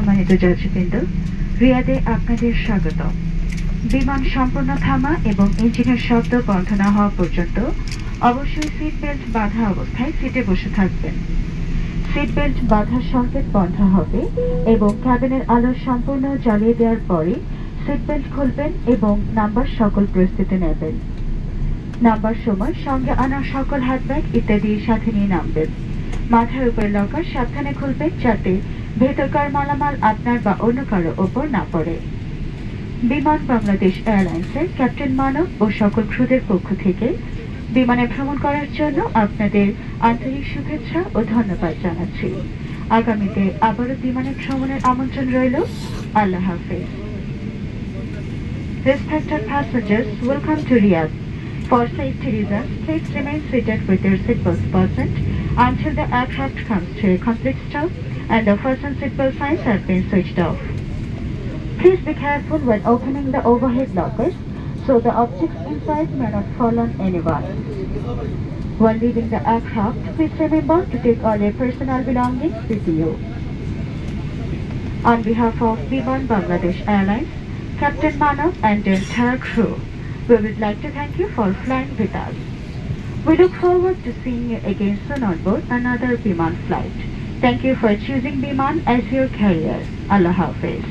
সম্মানিত যাত্রীবৃন্দ, রিয়াদে আপনাদের স্বাগত। বিমান সম্পূর্ণ থামা এবং ইঞ্জিনের শব্দ বন্ধ না হওয়া পর্যন্ত অবশ্যই সিট বেল্ট বাঁধা অবস্থায় সিটে বসে থাকবেন। সিট বেল্ট বাঁধার সংকেত বন্ধ হবে এবং ক্যাবিনের আলো সম্পূর্ণ জ্বালিয়ে দেওয়ার পরে সিট বেল্ট খুলবেন এবং নাম্বার সকল প্রস্তুতি নেবেন। নাম্বার সময় সঙ্গে আনা সকল হাতব্যাগ ইত্যাদি সাথে নিয়ে নামবেন। মাথার উপরে লকার সাবধানে খুলবেন যাতে ভেতরকার মালামাল আপনার বা অন্য কারো ওপর না পড়ে। বিমান বাংলাদেশ এয়ারলাইন্সের ক্যাপ্টেন মানব ও সকল ক্রুদের পক্ষ থেকে বিমানে ভ্রমণ করার জন্য আপনাদের আন্তরিক শুভেচ্ছা ও ধন্যবাদ জানাচ্ছি। আগামীতে আবারও বিমানে ভ্রমণের আমন্ত্রণ রইল। আল্লাহ হাফেজ। Respected passengers, welcome to Riyadh. For safety reasons, please remain seated with your seatbelts fastened until the aircraft comes to a complete stop and the fasten seatbelt signs have been switched off. Please be careful when opening the overhead lockers so the objects inside may not fall on anyone. While leaving the aircraft, please remember to take all your personal belongings with you. On behalf of Biman Bangladesh Airlines, Captain Manav and the entire crew, we would like to thank you for flying with us. We look forward to seeing you again soon on board another Biman flight. Thank you for choosing Biman as your carrier. Allah Hafiz.